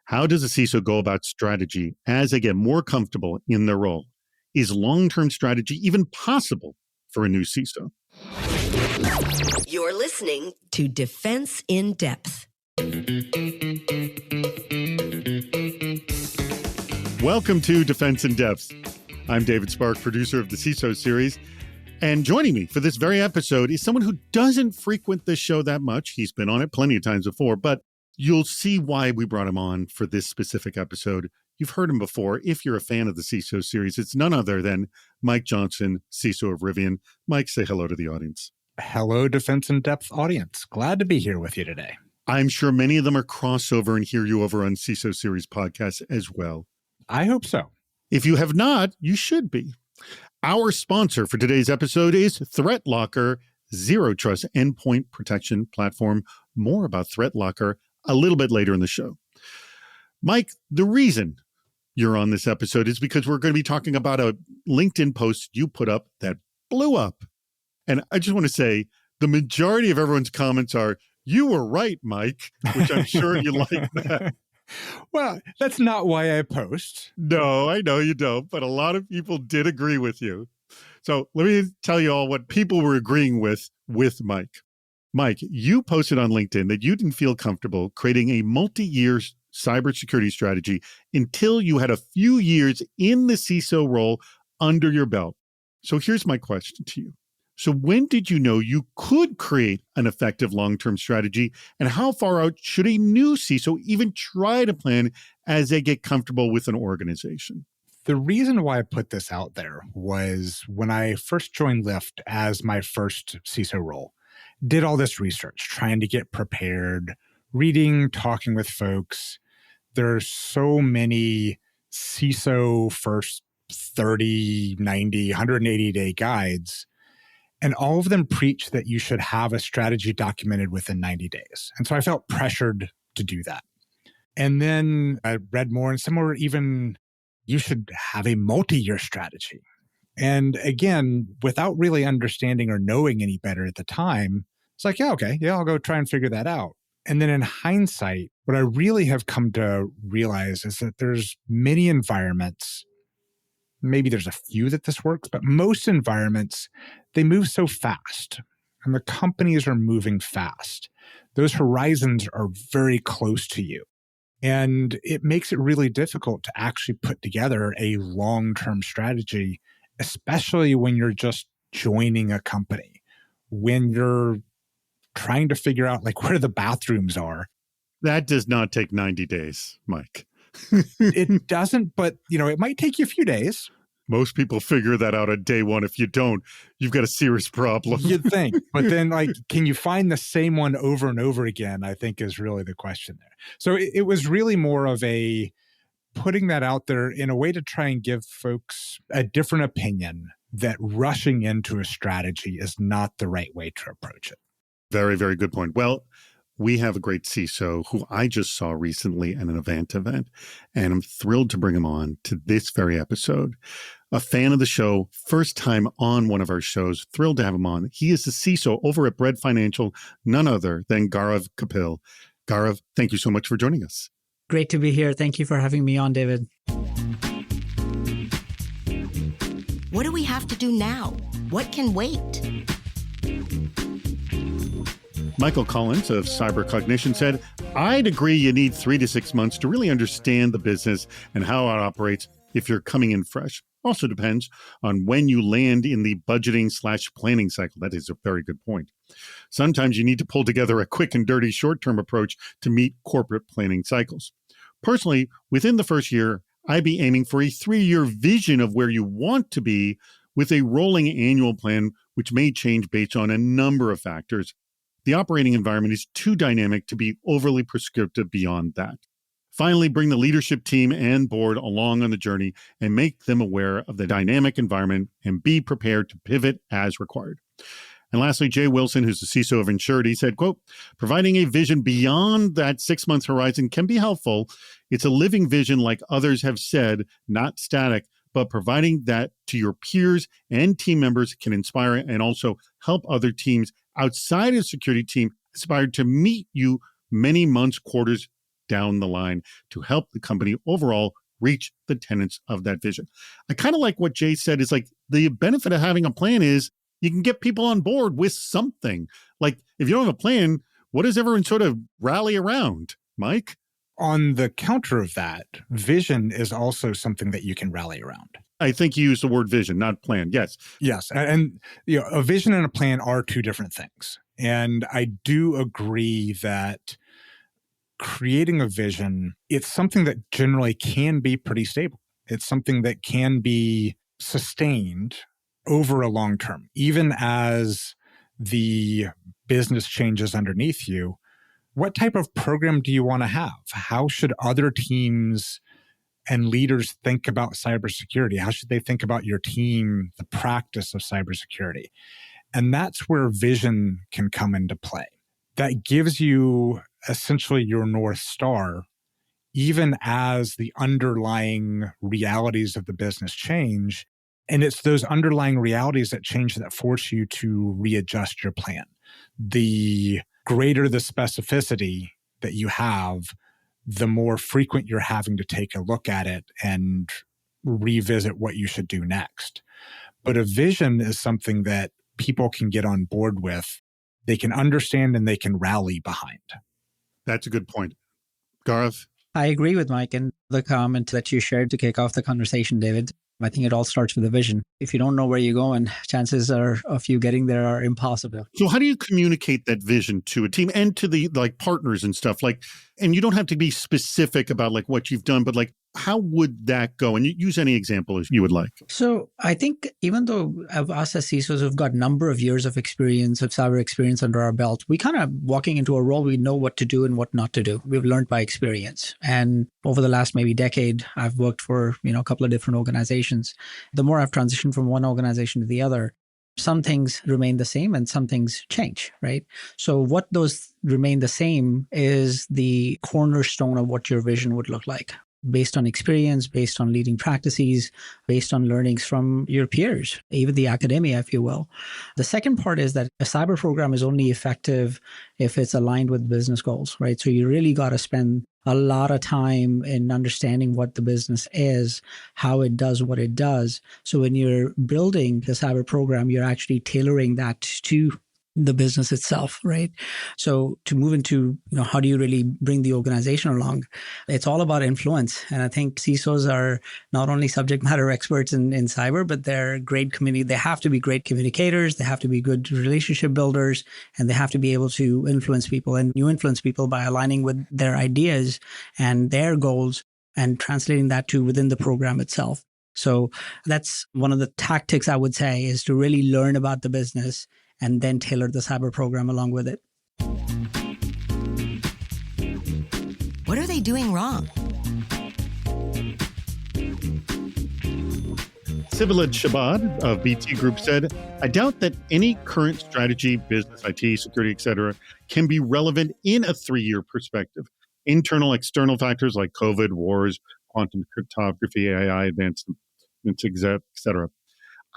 How does a CISO go about strategy as they get more comfortable in their role? Is long-term strategy even possible for a new CISO? You're listening to Defense in Depth. Welcome to Defense in Depth. I'm David Spark, producer of the CISO series. And joining me for this very episode is someone who doesn't frequent this show that much. He's been on it plenty of times before, but you'll see why we brought him on for this specific episode. You've heard him before. If you're a fan of the CISO series, it's none other than Mike Johnson, CISO of Rivian. Mike, say hello to the audience. Hello, Defense in Depth audience. Glad to be here with you today. I'm sure many of them are crossover and hear you over on CISO series podcasts as well. I hope so. If you have not, you should be. Our sponsor for today's episode is ThreatLocker, Zero Trust Endpoint Protection Platform. More about ThreatLocker a little bit later in the show. Mike, the reason you're on this episode is because we're going to be talking about a LinkedIn post you put up that blew up. And I just want to say the majority of everyone's comments are, "You were right, Mike," which I'm sure you like that. Well, that's not why I post. No, I know you don't, but a lot of people did agree with you. So let me tell you all what people were agreeing with Mike. Mike, you posted on LinkedIn that you didn't feel comfortable creating a multi-year cybersecurity strategy until you had a few years in the CISO role under your belt. So here's my question to you. So when did you know you could create an effective long-term strategy, and how far out should a new CISO even try to plan as they get comfortable with an organization? The reason why I put this out there was when I first joined Lyft as my first CISO role, did all this research, trying to get prepared, reading, talking with folks. There's so many CISO first 30, 90, 180-day guides. And all of them preach that you should have a strategy documented within 90 days. And so I felt pressured to do that. And then I read more, and some were even, you should have a multi-year strategy. And again, without really understanding or knowing any better at the time, it's like, yeah, okay, yeah, I'll go try and figure that out. And then in hindsight, what I really have come to realize is that there's many environments, maybe there's a few that this works, but most environments, they move so fast and the companies are moving fast. Those horizons are very close to you. And it makes it really difficult to actually put together a long-term strategy, especially when you're just joining a company, when you're trying to figure out like where the bathrooms are. That does not take 90 days, Mike. It doesn't, but it might take you a few days. Most people figure that out on day one. If you don't, you've got a serious problem. You'd think. But then, can you find the same one over and over again, I think is really the question there. So it was really more of a putting that out there in a way to try and give folks a different opinion that rushing into a strategy is not the right way to approach it. Very, very good point. Well, we have a great CISO who I just saw recently at an event, and I'm thrilled to bring him on to this very episode. A fan of the show, first time on one of our shows, thrilled to have him on. He is the CISO over at Bread Financial, none other than Gaurav Kapil. Gaurav, thank you so much for joining us. Great to be here. Thank you for having me on, David. What do we have to do now? What can wait? Michael Collins of Cyber Cognition said, "I'd agree you need 3 to 6 months to really understand the business and how it operates if you're coming in fresh. Also depends on when you land in the budgeting/planning cycle." That is a very good point. Sometimes you need to pull together a quick and dirty short-term approach to meet corporate planning cycles. Personally, within the first year, I'd be aiming for a 3-year vision of where you want to be with a rolling annual plan, which may change based on a number of factors. The operating environment is too dynamic to be overly prescriptive beyond that. Finally, bring the leadership team and board along on the journey and make them aware of the dynamic environment and be prepared to pivot as required. And lastly, Jay Wilson, who's the CISO of Insurity, said, quote, "Providing a vision beyond that 6-month horizon can be helpful. It's a living vision, like others have said, not static, but providing that to your peers and team members can inspire and also help other teams outside of the security team aspire to meet you many months, quarters down the line to help the company overall reach the tenets of that vision. I kind of like what Jay said is like the benefit of having a plan is you can get people on board with something. Like if you don't have a plan, what does everyone sort of rally around? Mike? On the counter of that, vision is also something that you can rally around. I think you used the word vision, not plan. Yes. Yes. And a vision and a plan are two different things. And I do agree that creating a vision, it's something that generally can be pretty stable. It's something that can be sustained over a long term, even as the business changes underneath you. What type of program do you want to have? How should other teams and leaders think about cybersecurity? How should they think about your team, the practice of cybersecurity? And that's where vision can come into play. That gives you essentially your North Star, even as the underlying realities of the business change. And it's those underlying realities that change that force you to readjust your plan. The greater the specificity that you have, the more frequent you're having to take a look at it and revisit what you should do next. But a vision is something that people can get on board with, they can understand, and they can rally behind. That's a good point. Gareth? I agree with Mike and the comment that you shared to kick off the conversation, David. I think it all starts with a vision. If you don't know where you're going, chances are of you getting there are impossible. So how do you communicate that vision to a team and to the like partners and stuff? Like, and you don't have to be specific about like what you've done, but like, how would that go? And you use any example as you would like. So I think even though us as CISOs have got a number of years of experience, of cyber experience under our belt, we kind of walking into a role, we know what to do and what not to do. We've learned by experience. And over the last maybe decade, I've worked for, a couple of different organizations. The more I've transitioned from one organization to the other, some things remain the same and some things change, right? So what those remain the same is the cornerstone of what your vision would look like, based on experience, based on leading practices, based on learnings from your peers, even the academia, if you will. The second part is that a cyber program is only effective if it's aligned with business goals, right? So you really got to spend a lot of time in understanding what the business is, how it does what it does. So when you're building the cyber program, you're actually tailoring that to the business itself, right? So to move into, how do you really bring the organization along? It's all about influence. And I think CISOs are not only subject matter experts in cyber, but they're great they have to be great communicators. They have to be good relationship builders, and they have to be able to influence people. And you influence people by aligning with their ideas and their goals and translating that to within the program itself. So that's one of the tactics I would say, is to really learn about the business and then tailor the cyber program along with it. What are they doing wrong? Sivalid Shabad of BT Group said, I doubt that any current strategy, business, IT, security, etc., can be relevant in a 3-year perspective. Internal, external factors like COVID, wars, quantum cryptography, AI advancements, etc.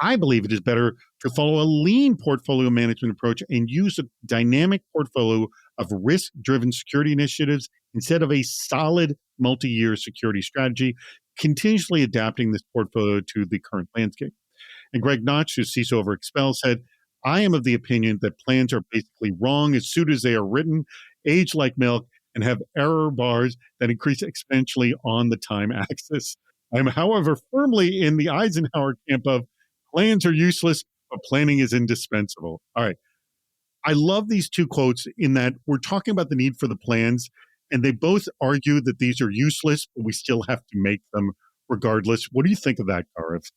I believe it is better to follow a lean portfolio management approach and use a dynamic portfolio of risk-driven security initiatives instead of a solid multi-year security strategy, continuously adapting this portfolio to the current landscape. And Greg Notch, who's CISO over Expel, said, I am of the opinion that plans are basically wrong as soon as they are written, age like milk, and have error bars that increase exponentially on the time axis. I am, however, firmly in the Eisenhower camp of plans are useless, but planning is indispensable. All right. I love these two quotes in that we're talking about the need for the plans, and they both argue that these are useless, but we still have to make them regardless. What do you think of that, Gareth?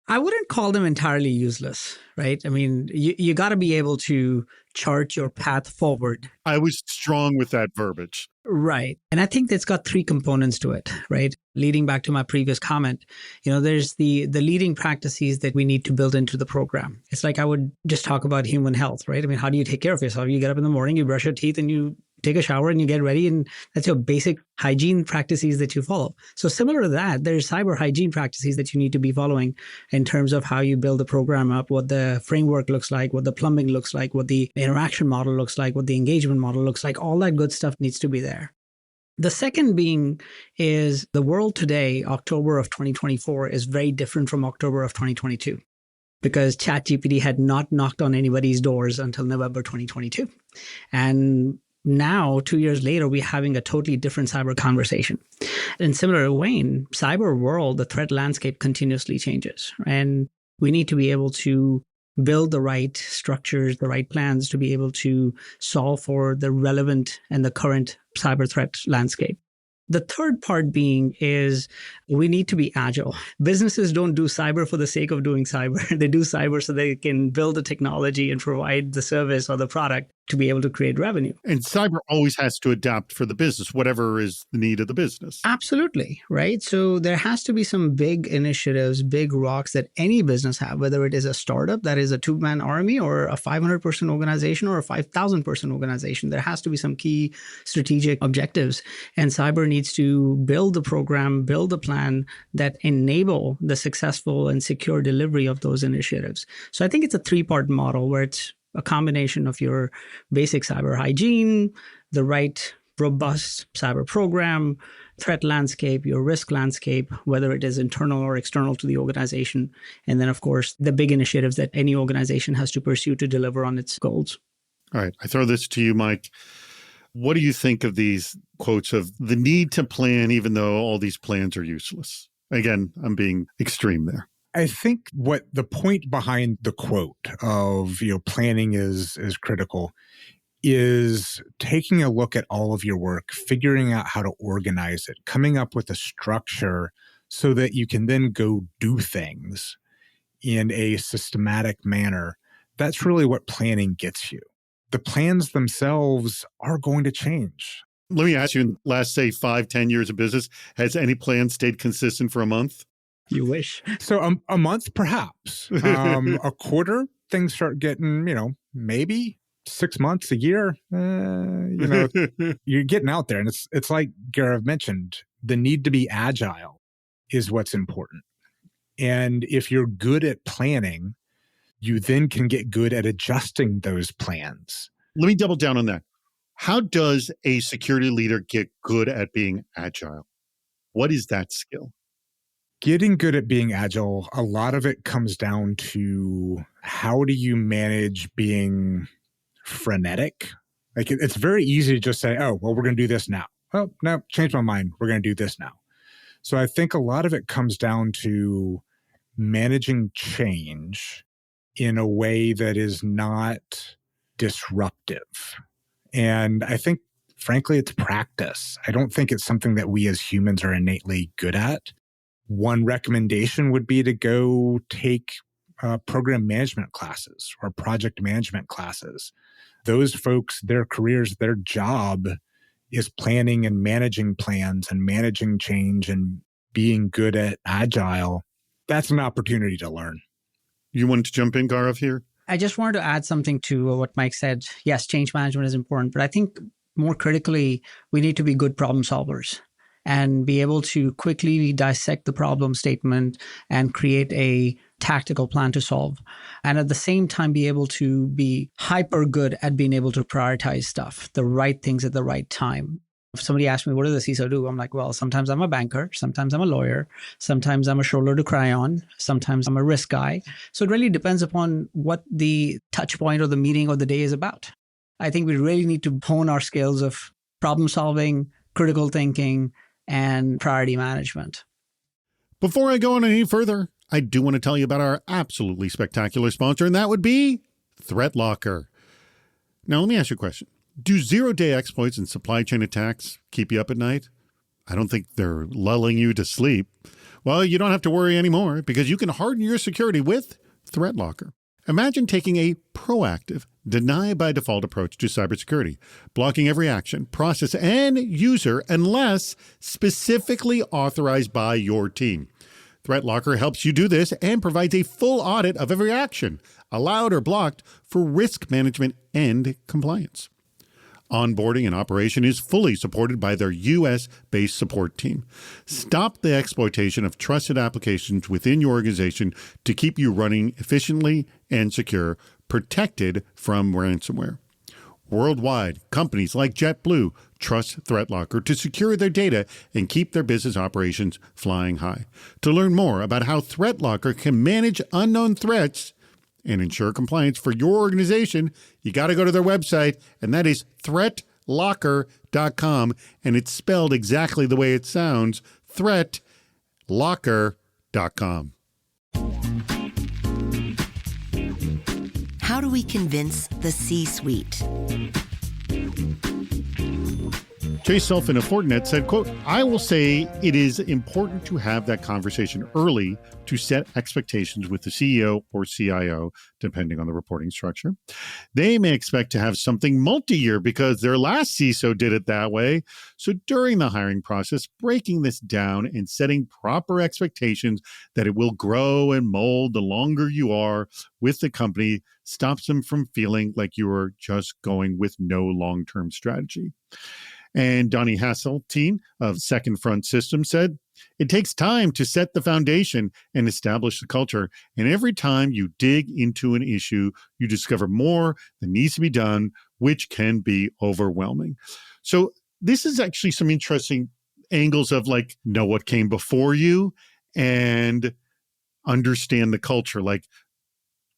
I wouldn't call them entirely useless, right? I mean, you got to be able to chart your path forward. I was strong with that verbiage. Right. And I think that's got 3 components to it, right? Leading back to my previous comment, there's the leading practices that we need to build into the program. It's like I would just talk about human health, right? I mean, how do you take care of yourself? You get up in the morning, you brush your teeth, and you take a shower and you get ready, and that's your basic hygiene practices that you follow. So similar to that, there's cyber hygiene practices that you need to be following in terms of how you build the program up, what the framework looks like, what the plumbing looks like, what the interaction model looks like, what the engagement model looks like. All that good stuff needs to be there. The second being is the world today, October of 2024, is very different from October of 2022 because ChatGPT had not knocked on anybody's doors until November 2022. And now, 2 years later, we're having a totally different cyber conversation. In similar vein, cyber world, the threat landscape continuously changes. And we need to be able to build the right structures, the right plans to be able to solve for the relevant and the current cyber threat landscape. The third part being is we need to be agile. Businesses don't do cyber for the sake of doing cyber. They do cyber so they can build the technology and provide the service or the product to be able to create revenue. And cyber always has to adapt for the business, whatever is the need of the business. Absolutely, right? So there has to be some big initiatives, big rocks that any business have, whether it is a startup that is a two-man army or a 500-person organization or a 5,000-person organization. There has to be some key strategic objectives. And cyber needs to build the program, build a plan that enable the successful and secure delivery of those initiatives. So I think it's a three-part model where it's a combination of your basic cyber hygiene, the right robust cyber program, threat landscape, your risk landscape, whether it is internal or external to the organization. And then, of course, the big initiatives that any organization has to pursue to deliver on its goals. All right. I throw this to you, Mike. What do you think of these quotes of the need to plan, even though all these plans are useless? Again, I'm being extreme there. I think what the point behind the quote of, planning is critical is taking a look at all of your work, figuring out how to organize it, coming up with a structure so that you can then go do things in a systematic manner. That's really what planning gets you. The plans themselves are going to change. Let me ask you, in the last, say, 5-10 years of business, has any plan stayed consistent for a month? You wish. So a month, perhaps. A quarter, things start getting, maybe 6 months, a year. You're getting out there. And it's like Gaurav mentioned, the need to be agile is what's important. And if you're good at planning, you then can get good at adjusting those plans. Let me double down on that. How does a security leader get good at being agile? What is that skill? Getting good at being agile, a lot of it comes down to how do you manage being frenetic? Like it's very easy to just say, oh, well, we're going to do this now. Oh, no, change my mind. We're going to do this now. So I think a lot of it comes down to managing change in a way that is not disruptive. And I think, frankly, it's practice. I don't think it's something that we as humans are innately good at. One recommendation would be to go take program management classes or project management classes. Those folks, their careers, their job is planning and managing plans and managing change and being good at agile. That's an opportunity to learn. You wanted to jump in, Gaurav, here? I just wanted to add something to what Mike said. Yes, change management is important, but I think more critically, we need to be good problem solvers and be able to quickly dissect the problem statement and create a tactical plan to solve. And at the same time, be able to be hyper good at being able to prioritize stuff, the right things at the right time. If somebody asks me, what does a CISO do? I'm like, well, sometimes I'm a banker, sometimes I'm a lawyer, sometimes I'm a shoulder to cry on, sometimes I'm a risk guy. So it really depends upon what the touch point or the meeting or the day is about. I think we really need to hone our skills of problem solving, critical thinking, and priority management. Before I go on any further, I do want to tell you about our absolutely spectacular sponsor, and that would be ThreatLocker. Now, let me ask you a question. Do zero-day exploits and supply chain attacks keep you up at night? I don't think they're lulling you to sleep. Well, you don't have to worry anymore because you can harden your security with ThreatLocker. Imagine taking a proactive, deny-by-default approach to cybersecurity, blocking every action, process, and user unless specifically authorized by your team. ThreatLocker helps you do this and provides a full audit of every action, allowed or blocked, for risk management and compliance. Onboarding and operation is fully supported by their U.S.-based support team. Stop the exploitation of trusted applications within your organization to keep you running efficiently and secure, protected from ransomware. Worldwide, companies like JetBlue trust ThreatLocker to secure their data and keep their business operations flying high. To learn more about how ThreatLocker can manage unknown threats and ensure compliance for your organization, you got to go to their website, and that is threatlocker.com, and it's spelled exactly the way it sounds, threatlocker.com. How do we convince the C-suite? Jay Sulfin of Fortinet said, quote, I will say it is important to have that conversation early to set expectations with the CEO or CIO, depending on the reporting structure. They may expect to have something multi-year because their last CISO did it that way. So during the hiring process, breaking this down and setting proper expectations that it will grow and mold the longer you are with the company stops them from feeling like you are just going with no long-term strategy. And Donnie Hasseltine of Second Front Systems said, it takes time to set the foundation and establish the culture. And every time you dig into an issue, you discover more that needs to be done, which can be overwhelming. So this is actually some interesting angles of like, know what came before you and understand the culture. Like,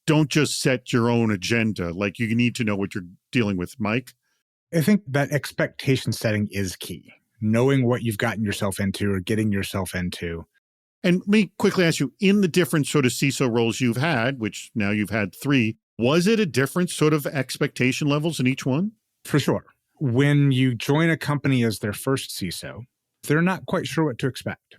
don't just set your own agenda. Like, you need to know what you're dealing with, Mike. I think that expectation setting is key. Knowing what you've gotten yourself into or getting yourself into. And let me quickly ask you, in the different sort of CISO roles you've had, which now you've had 3, was it a different sort of expectation levels in each one? For sure. When you join a company as their first CISO, they're not quite sure what to expect.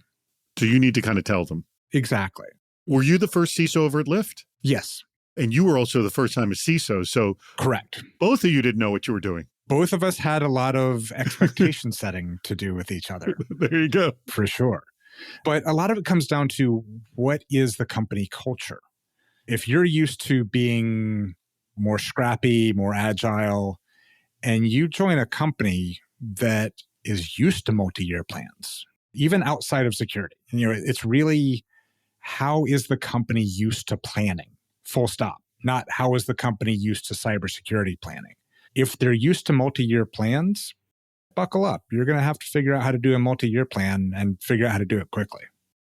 So you need to kind of tell them. Exactly. Were you the first CISO over at Lyft? Yes. And you were also the first time a CISO. So correct. Both of you didn't know what you were doing. Both of us had a lot of expectation setting to do with each other. There you go. For sure. But a lot of it comes down to what is the company culture? If you're used to being more scrappy, more agile, and you join a company that is used to multi-year plans, even outside of security, it's really how is the company used to planning? Full stop. Not how is the company used to cybersecurity planning? If they're used to multi-year plans, buckle up. You're going to have to figure out how to do a multi-year plan and figure out how to do it quickly.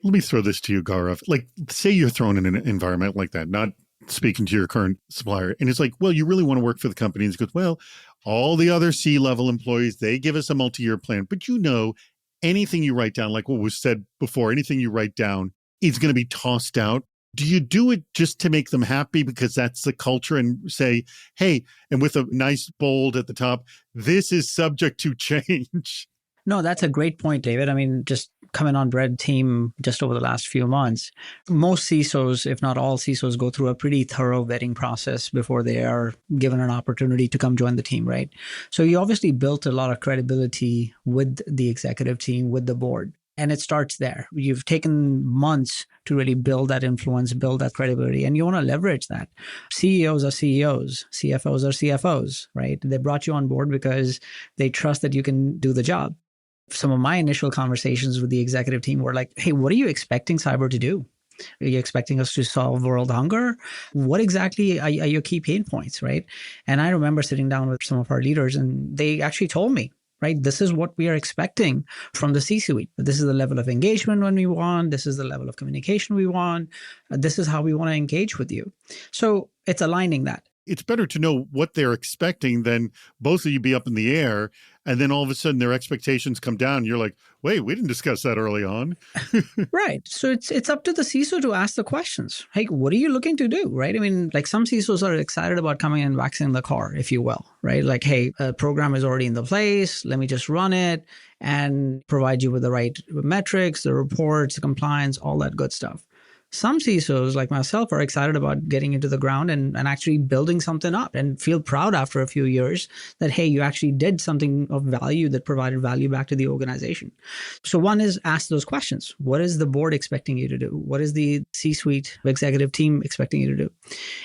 Let me throw this to you, Gaurav. Like, say you're thrown in an environment like that, not speaking to your current supplier. And it's like, well, you really want to work for the company. And it's goes, well, all the other C-level employees, they give us a multi-year plan. But anything you write down, like what was said before, anything you write down is going to be tossed out. Do you do it just to make them happy because that's the culture and say, hey, and with a nice bold at the top, this is subject to change? No, that's a great point, David. I mean, just coming on Red Team just over the last few months, most CISOs, if not all CISOs, go through a pretty thorough vetting process before they are given an opportunity to come join the team, right? So you obviously built a lot of credibility with the executive team, with the board. And it starts there. You've taken months to really build that influence, build that credibility, and you want to leverage that. CEOs are CEOs, CFOs are CFOs, right? They brought you on board because they trust that you can do the job. Some of my initial conversations with the executive team were like, hey, what are you expecting cyber to do? Are you expecting us to solve world hunger? What exactly are your key pain points, right? And I remember sitting down with some of our leaders and they actually told me, right, this is what we are expecting from the C-suite. This is the level of engagement when we want. This is the level of communication we want. This is how we want to engage with you. So it's aligning that. It's better to know what they're expecting than both of you be up in the air and then all of a sudden their expectations come down. And you're like, wait, we didn't discuss that early on. Right. So it's up to the CISO to ask the questions. Hey, what are you looking to do? Right. I mean, like some CISOs are excited about coming and waxing the car, if you will. Right. Like, hey, a program is already in the place. Let me just run it and provide you with the right metrics, the reports, the compliance, all that good stuff. Some CISOs like myself are excited about getting into the ground and actually building something up and feel proud after a few years that, hey, you actually did something of value that provided value back to the organization. So one is ask those questions. What is the board expecting you to do? What is the C-suite executive team expecting you to do?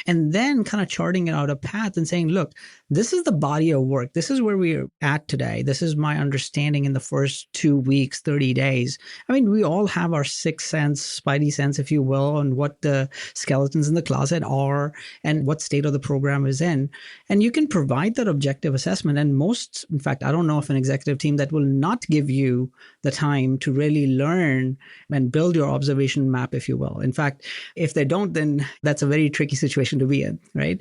And then kind of charting it out a path and saying, look, this is the body of work. This is where we're at today. This is my understanding in the first 2 weeks, 30 days. I mean, we all have our sixth sense, spidey sense, if you will, will, on what the skeletons in the closet are and what state of the program is in. And you can provide that objective assessment. And most, in fact, I don't know of an executive team that will not give you the time to really learn and build your observation map, if you will. In fact, if they don't, then that's a very tricky situation to be in, right?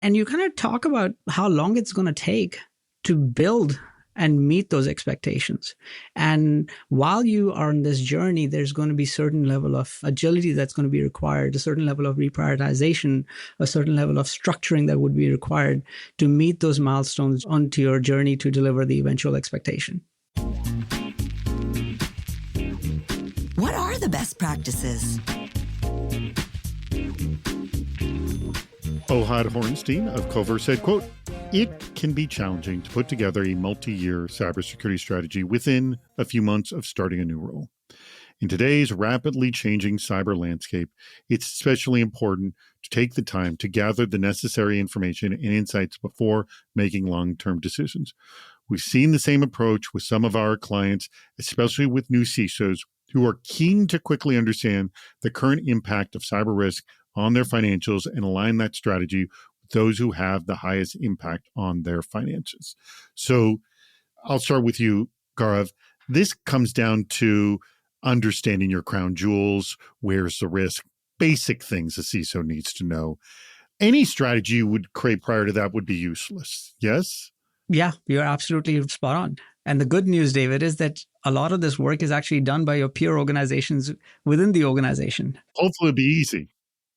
And you kind of talk about how long it's going to take to build and meet those expectations. And while you are on this journey, there's going to be a certain level of agility that's going to be required, a certain level of reprioritization, a certain level of structuring that would be required to meet those milestones onto your journey to deliver the eventual expectation. What are the best practices? Ohad Hornstein of Cover said, quote, "It can be challenging to put together a multi-year cybersecurity strategy within a few months of starting a new role. In today's rapidly changing cyber landscape, it's especially important to take the time to gather the necessary information and insights before making long-term decisions. We've seen the same approach with some of our clients, especially with new CISOs who are keen to quickly understand the current impact of cyber risk on their financials and align that strategy with those who have the highest impact on their finances." So I'll start with you, Gaurav. This comes down to understanding your crown jewels, where's the risk, basic things a CISO needs to know. Any strategy you would create prior to that would be useless. Yes? Yeah, you're absolutely spot on. And the good news, David, is that a lot of this work is actually done by your peer organizations within the organization. Hopefully it'll be easy.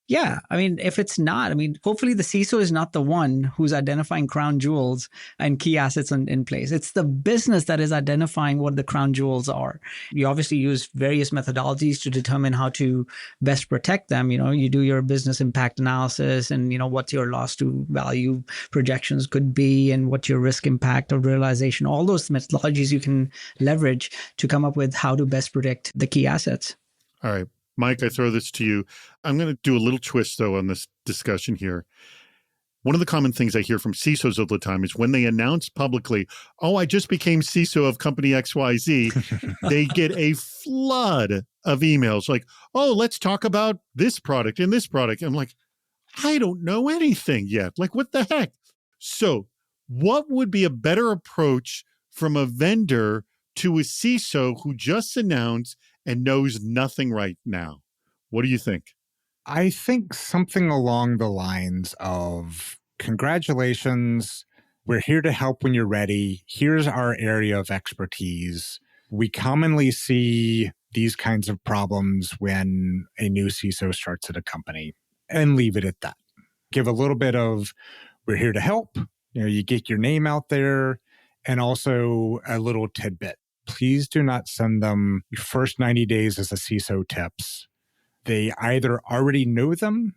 Yeah. I mean, if it's not, hopefully the CISO is not the one who's identifying crown jewels and key assets in place. It's the business that is identifying what the crown jewels are. You obviously use various methodologies to determine how to best protect them. You do your business impact analysis and, what your loss to value projections could be and what your risk impact of realization, all those methodologies you can leverage to come up with how to best protect the key assets. All right. Mike, I throw this to you. I'm going to do a little twist, though, on this discussion here. One of the common things I hear from CISOs all the time is when they announce publicly, "Oh, I just became CISO of company XYZ," they get a flood of emails like, "Oh, let's talk about this product and this product." I'm like, I don't know anything yet. Like, what the heck? So what would be a better approach from a vendor to a CISO who just announced and knows nothing right now? What do you think? I think something along the lines of, congratulations, we're here to help when you're ready. Here's our area of expertise. We commonly see these kinds of problems when a new CISO starts at a company, and leave it at that. Give a little bit of, we're here to help. You get your name out there, and also a little tidbit. Please do not send them your first 90 days as a CISO tips. They either already know them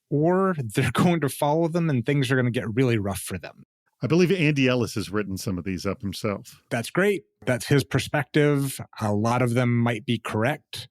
or they're going to follow them and things are going to get really rough for them. I believe Andy Ellis has written some of these up himself. That's great. That's his perspective. A lot of them might be correct,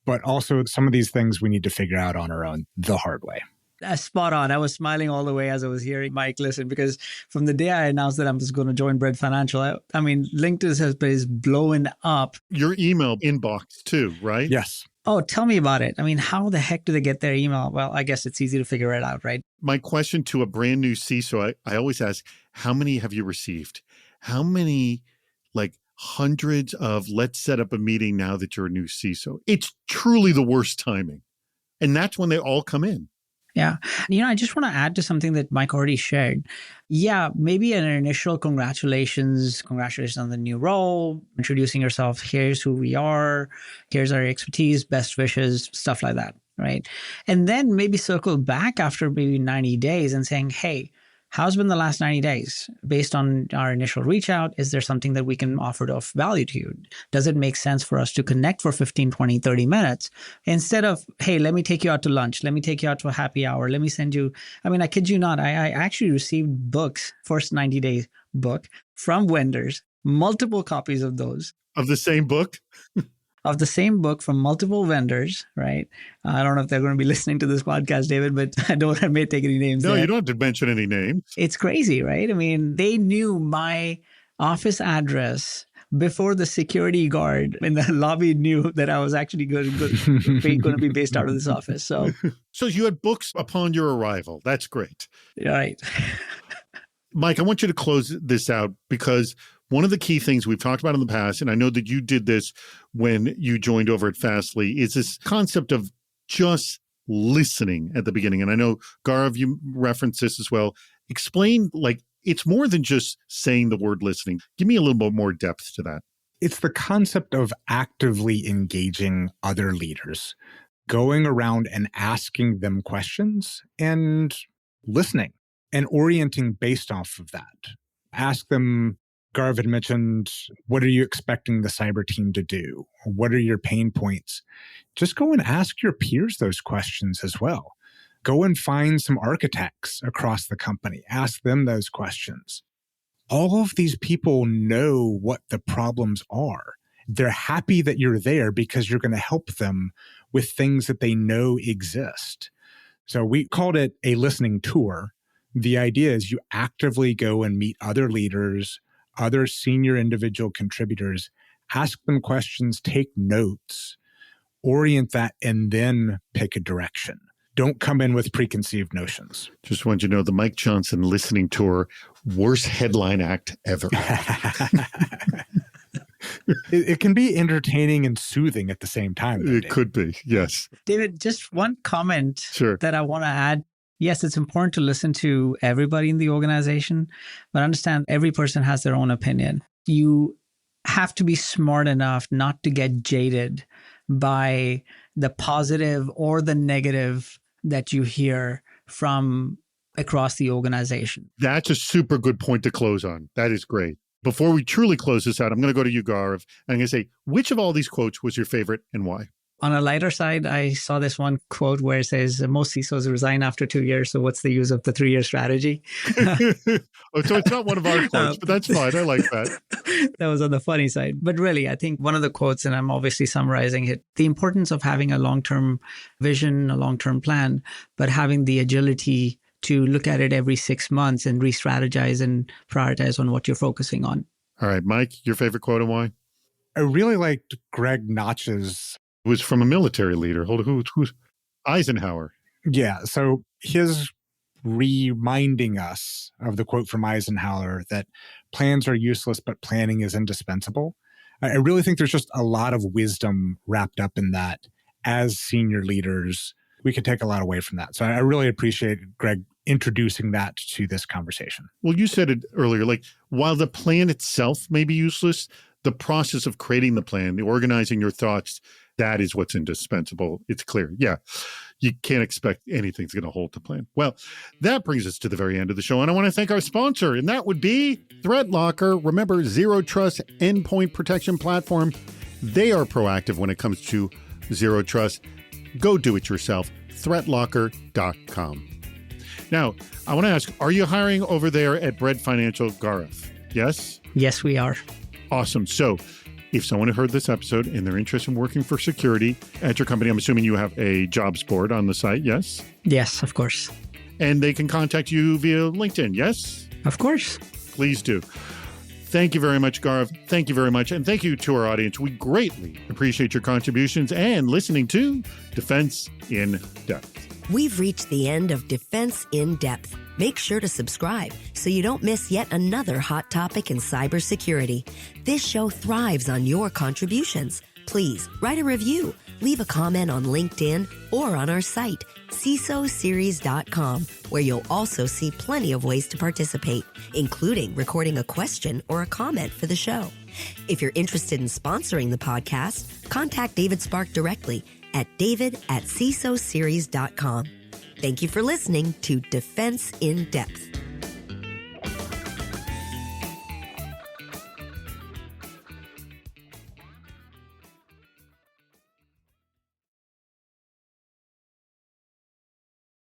but also some of these things we need to figure out on our own the hard way. That's spot on. I was smiling all the way as I was hearing Mike listen, because from the day I announced that I'm just going to join Bread Financial, LinkedIn is blowing up. Your email inbox too, right? Yes. Oh, tell me about it. How the heck do they get their email? Well, I guess it's easy to figure it out, right? My question to a brand new CISO, I always ask, how many have you received? How many, hundreds of, let's set up a meeting now that you're a new CISO? It's truly the worst timing. And that's when they all come in. Yeah. I just want to add to something that Mike already shared. Yeah, maybe an initial congratulations on the new role, introducing yourself. Here's who we are. Here's our expertise, best wishes, stuff like that, right? And then maybe circle back after maybe 90 days and saying, hey, how's been the last 90 days? Based on our initial reach out, is there something that we can offer of value to you? Does it make sense for us to connect for 15, 20, 30 minutes instead of, hey, let me take you out to lunch. Let me take you out to a happy hour. Let me send you. I kid you not. I actually received books, first 90 days book from vendors, multiple copies of those. Of the same book? Of the same book from multiple vendors, right? I don't know if they're going to be listening to this podcast, David, but I don't want to take any names. No, there. You don't have to mention any names. It's crazy, right? They knew my office address, before the security guard in the lobby knew that I was actually going to be based out of this office. So you had books upon your arrival. That's great. Right. Mike, I want you to close this out because one of the key things we've talked about in the past, and I know that you did this when you joined over at Fastly, is this concept of just listening at the beginning. And I know, Gaurav, you referenced this as well. Explain, it's more than just saying the word listening. Give me a little bit more depth to that. It's the concept of actively engaging other leaders, going around and asking them questions and listening and orienting based off of that. Ask them, Gaurav had mentioned, what are you expecting the cyber team to do? What are your pain points? Just go and ask your peers those questions as well. Go and find some architects across the company. Ask them those questions. All of these people know what the problems are. They're happy that you're there because you're going to help them with things that they know exist. So we called it a listening tour. The idea is you actively go and meet other leaders, other senior individual contributors, ask them questions, take notes, orient that, and then pick a direction. Don't come in with preconceived notions. Just want you to know the Mike Johnson listening tour, worst headline act ever. It can be entertaining and soothing at the same time. It could be, yes. David, just one comment Sure. that I want to add. Yes, it's important to listen to everybody in the organization, but understand every person has their own opinion. You have to be smart enough not to get jaded by the positive or the negative that you hear from across the organization. That's a super good point to close on. That is great. Before we truly close this out, I'm going to go to you, Gaurav, and I'm going to say, which of all these quotes was your favorite and why? On a lighter side, I saw this one quote where it says, most CISOs resign after 2 years, so what's the use of the 3-year strategy? Oh, so it's not one of our quotes, but that's fine. I like that. That was on the funny side. But really, I think one of the quotes, and I'm obviously summarizing it, the importance of having a long-term vision, a long-term plan, but having the agility to look at it every 6 months and re-strategize and prioritize on what you're focusing on. All right, Mike, your favorite quote and why? I really liked Greg Notch's. It was from a military leader. Who's Eisenhower? Yeah, so his reminding us of the quote from Eisenhower that plans are useless, but planning is indispensable. I really think there's just a lot of wisdom wrapped up in that. As senior leaders, we could take a lot away from that. So I really appreciate Greg introducing that to this conversation. Well, you said it earlier, while the plan itself may be useless, the process of creating the plan, the organizing your thoughts, that is what's indispensable. It's clear. Yeah. You can't expect anything's going to hold the plan. Well, that brings us to the very end of the show. And I want to thank our sponsor, and that would be ThreatLocker. Remember, Zero Trust endpoint protection platform. They are proactive when it comes to Zero Trust. Go do it yourself. ThreatLocker.com. Now, I want to ask, are you hiring over there at Bread Financial, Gaurav? Yes? Yes, we are. Awesome. So if someone heard this episode and they're interested in working for security at your company, I'm assuming you have a jobs board on the site, yes? Yes, of course. And they can contact you via LinkedIn, yes? Of course. Please do. Thank you very much, Gaurav. Thank you very much. And thank you to our audience. We greatly appreciate your contributions and listening to Defense in Depth. We've reached the end of Defense in Depth. Make sure to subscribe so you don't miss yet another hot topic in cybersecurity. This show thrives on your contributions. Please write a review, leave a comment on LinkedIn or on our site, CISOseries.com, where you'll also see plenty of ways to participate, including recording a question or a comment for the show. If you're interested in sponsoring the podcast, contact David Spark directly at david@CISOseries.com. Thank you for listening to Defense in Depth.